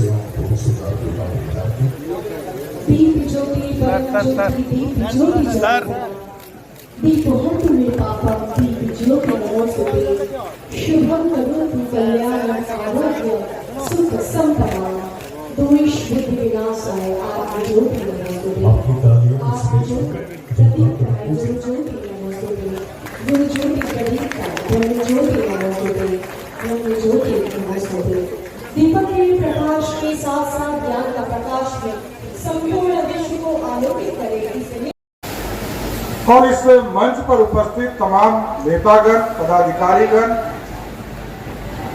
सेवाओं को सुचारू रूप से निभाते। दीप ज्योति दीप ज्योति दीपोहतु मे पापम दीप ज्योति नमोस्तुते शुभम करोतु कल्याणं आरोग्य सुख संपदा दोष बुद्धि विनाशाय आत्म ज्योति नमोस्तुते। आपकी तालियां आत्म ज्योति प्रदीप गुरु ज्योति नमोस्तुते गुरु ज्योति प्रदीप ब्रह्म ज्योति नमोस्तुते ब्रह्म ज्योति नमोस्तुते। दीपक के प्रकाश के साथ साथ ज्ञान का प्रकाश भी संपूर्ण विश्व को आलोकित करे, इसलिए और इस मंच पर उपस्थित तमाम नेतागण, पदाधिकारीगण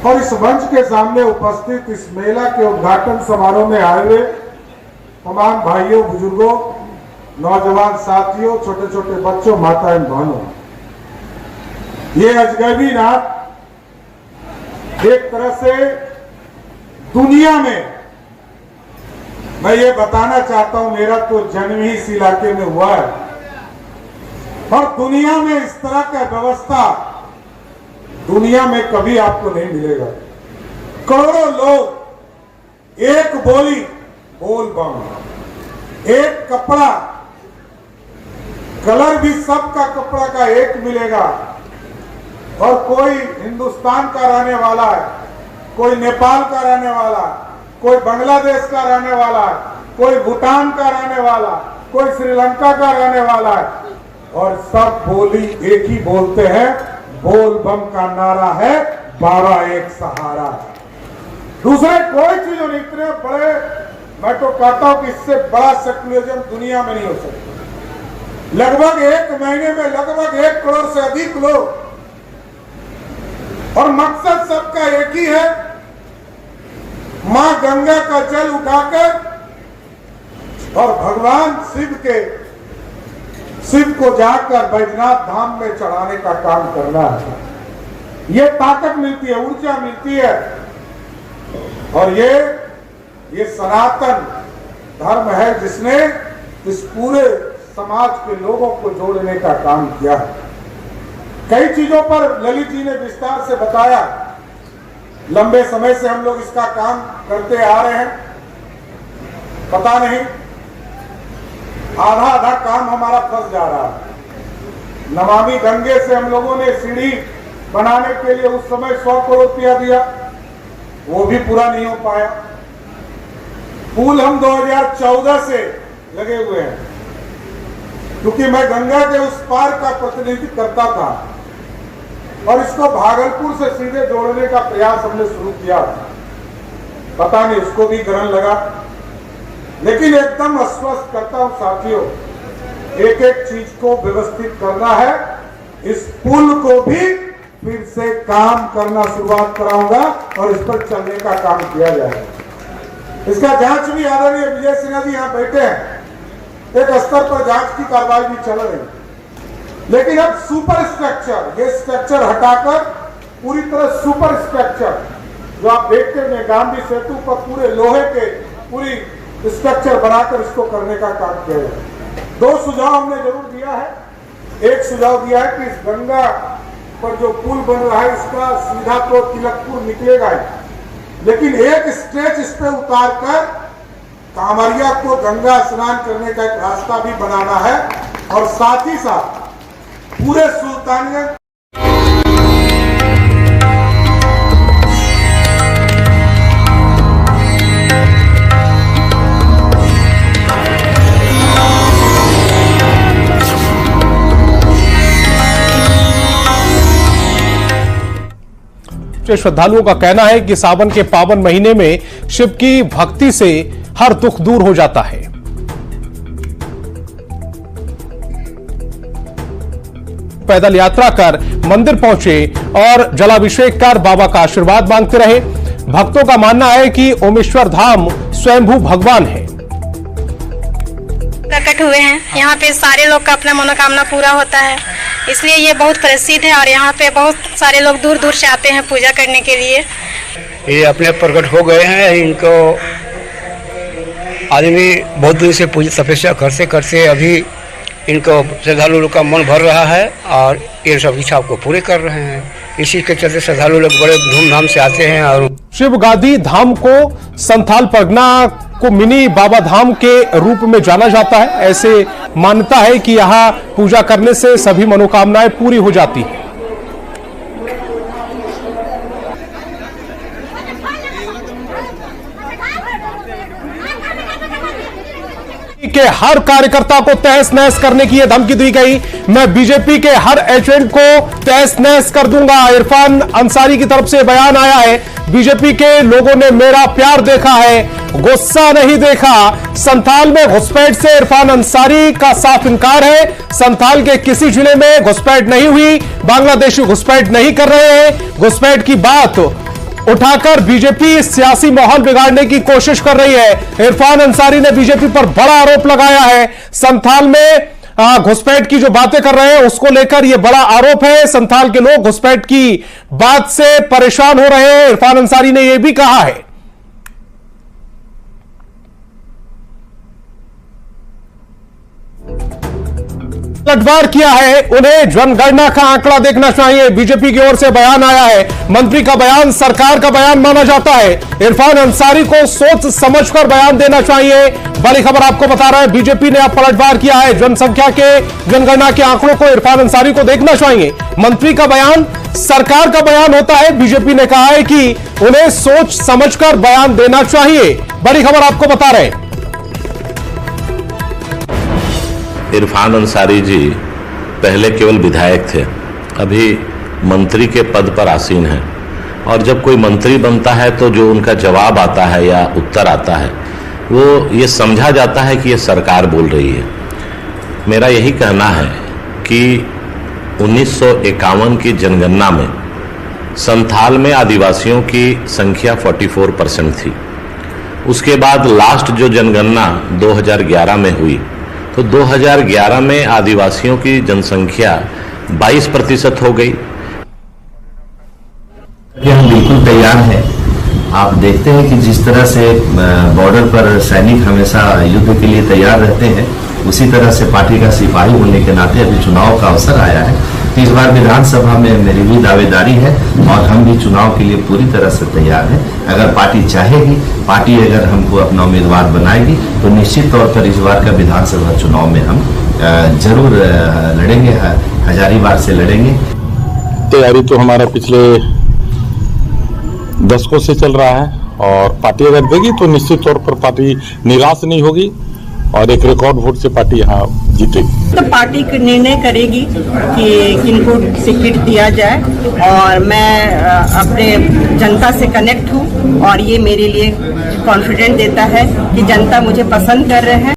और इस मंच के सामने उपस्थित इस मेला के उद्घाटन समारोह में आए हुए तमाम भाइयों, बुजुर्गों, नौजवान साथियों, छोटे छोटे बच्चों, माता एवं बहनों, ये अजगैबी नाथ एक तरह से दुनिया में, मैं ये बताना चाहता हूं, मेरा तो जन्म ही इस इलाके में हुआ है और दुनिया में इस तरह का व्यवस्था दुनिया में कभी आपको नहीं मिलेगा। करोड़ों लोग एक बोली बोल बम, एक कपड़ा, कलर भी सबका कपड़ा का एक मिलेगा और कोई हिंदुस्तान का रहने वाला है, कोई नेपाल का रहने वाला, कोई बांग्लादेश का रहने वाला है, कोई भूटान का रहने वाला, कोई श्रीलंका का रहने वाला है और सब बोली एक ही बोलते हैं। बोल बम का नारा है, 12 एक सहारा। दूसरे कोई चीज नहीं, इतने बड़े, मैं तो कहता हूं कि इससे बड़ा सेक्युलरिज्म दुनिया में नहीं हो सकता। लगभग एक महीने में लगभग 1 करोड़ से अधिक लोग, और मकसद सबका एक ही है, मां गंगा का जल उठाकर और भगवान शिव को जाकर बैजनाथ धाम में चढ़ाने का काम करना है। ये ताकत मिलती है, ऊर्जा मिलती है और ये सनातन धर्म है जिसने इस पूरे समाज के लोगों को जोड़ने का काम किया है। कई चीजों पर ललित जी ने विस्तार से बताया। लंबे समय से हम लोग इसका काम करते आ रहे हैं, पता नहीं आधा काम हमारा फंस जा रहा है। नमामि गंगे से हम लोगों ने सीढ़ी बनाने के लिए उस समय 100 करोड़ रुपया दिया, वो भी पूरा नहीं हो पाया। पुल हम 2014 से लगे हुए हैं, क्योंकि मैं गंगा के उस पार का प्रतिनिधित्व करता था और इसको भागलपुर से सीधे जोड़ने का प्रयास हमने शुरू किया। पता नहीं उसको भी ग्रहण लगा, लेकिन एकदम आश्वस्त करता हूं साथियों, एक एक चीज को व्यवस्थित करना है। इस पुल को भी फिर से काम करना शुरुआत कराऊंगा और इस पर चलने का काम किया जाएगा। इसका जांच भी आदरणीय विजय सिन्हा जी यहाँ बैठे हैं, एक स्तर पर जांच की कार्रवाई भी चल रही है। लेकिन अब सुपर स्ट्रक्चर, ये स्ट्रक्चर हटाकर पूरी तरह सुपर स्ट्रक्चर जो आप देखते हैं गांधी सेतु पर पूरे लोहे के पूरी स्ट्रक्चर बनाकर इसको करने का काम किया जाए। 2 सुझाव हमने जरूर दिया है। एक सुझाव दिया है कि इस गंगा पर जो पुल बन रहा है इसका सीधा तो तिलकपुर निकलेगा ही, लेकिन एक स्ट्रेच इस पे उतार कर कांवरिया को गंगा स्नान करने का एक रास्ता भी बनाना है और साथ ही साथ पूरे सुल्तानगंज श्रद्धालुओं का कहना है कि सावन के पावन महीने में शिव की भक्ति से हर दुख दूर हो जाता है। पैदल यात्रा कर मंदिर पहुंचे और जलाभिषेक कर बाबा का आशीर्वाद मांगते रहे। भक्तों का मानना है कि ओमेश्वर धाम स्वयंभू भगवान है। प्रकट हुए हैं, यहाँ पे सारे लोग का अपना मनोकामना पूरा होता है, इसलिए ये बहुत प्रसिद्ध है और यहाँ पे बहुत सारे लोग दूर दूर से आते हैं पूजा करने के लिए। ये अपने प्रकट हो गए हैं, इनको आदमी बहुत दिन से पूजा तपस्या करते अभी इनको श्रद्धालु लोग का मन भर रहा है और ये सब इच्छा को पूरे कर रहे हैं। इसी के चलते श्रद्धालु लोग बड़े धूमधाम से आते हैं और शिव गादी धाम को संथाल परगना को मिनी बाबा धाम के रूप में जाना जाता है। ऐसे मान्यता है कि यहां पूजा करने से सभी मनोकामनाएं पूरी हो जाती हैं। के हर कार्यकर्ता को तहस नहस करने की यह धमकी दी गई। मैं बीजेपी के हर एजेंट को तहस नहस कर दूंगा। इरफान अंसारी की तरफ से बयान आया है। बीजेपी के लोगों ने मेरा प्यार देखा है, गुस्सा नहीं देखा। संथाल में घुसपैठ से इरफान अंसारी का साफ इनकार है। संथाल के किसी जिले में घुसपैठ नहीं हुई। बांग्लादेशी घुसपैठ नहीं कर रहे हैं। घुसपैठ की बात उठाकर बीजेपी सियासी माहौल बिगाड़ने की कोशिश कर रही है। इरफान अंसारी ने बीजेपी पर बड़ा आरोप लगाया है। संथाल में घुसपैठ की जो बातें कर रहे हैं उसको लेकर यह बड़ा आरोप है। संथाल के लोग घुसपैठ की बात से परेशान हो रहे हैं। इरफान अंसारी ने यह भी कहा है। पलटवार किया है। उन्हें जनगणना का आंकड़ा देखना चाहिए। बीजेपी की ओर से बयान आया है। मंत्री का बयान सरकार का बयान माना जाता है। इरफान अंसारी को सोच समझकर बयान देना चाहिए। बड़ी खबर आपको बता रहा है, बीजेपी ने अब पलटवार किया है। जनसंख्या के जनगणना के आंकड़ों को इरफान अंसारी को देखना चाहिए। मंत्री का बयान सरकार का बयान होता है। बीजेपी ने कहा है कि उन्हें सोच समझकर बयान देना चाहिए। बड़ी खबर आपको बता रहे हैं। इरफान अंसारी जी पहले केवल विधायक थे, अभी मंत्री के पद पर आसीन हैं। और जब कोई मंत्री बनता है तो जो उनका जवाब आता है या उत्तर आता है वो ये समझा जाता है कि ये सरकार बोल रही है। मेरा यही कहना है कि 1951 की जनगणना में संथाल में आदिवासियों की संख्या 44% थी। उसके बाद लास्ट जो जनगणना 2011 में हुई तो 2011 में आदिवासियों की जनसंख्या 22% हो गई। हम बिल्कुल तैयार हैं। आप देखते हैं कि जिस तरह से बॉर्डर पर सैनिक हमेशा युद्ध के लिए तैयार रहते हैं, उसी तरह से पार्टी का सिपाही होने के नाते अभी चुनाव का अवसर आया है। तो इस बार विधानसभा में मेरी भी दावेदारी है और हम भी चुनाव के लिए पूरी तरह से तैयार हैं। अगर पार्टी चाहेगी, पार्टी अगर हमको अपना उम्मीदवार बनाएगी तो निश्चित तौर पर इस बार का विधानसभा चुनाव में हम जरूर लड़ेंगे, हजारीबाग से लड़ेंगे। तैयारी तो हमारा पिछले दशकों से चल रहा है और पार्टी अगर देगी तो निश्चित तौर पर पार्टी निराश नहीं होगी और एक रिकॉर्ड वोट से पार्टी यहाँ जीतेगी। तो पार्टी निर्णय करेगी कि किनको टिकट दिया जाए और मैं अपने जनता से कनेक्ट हूँ और ये मेरे लिए कॉन्फिडेंट देता है कि जनता मुझे पसंद कर रहे हैं।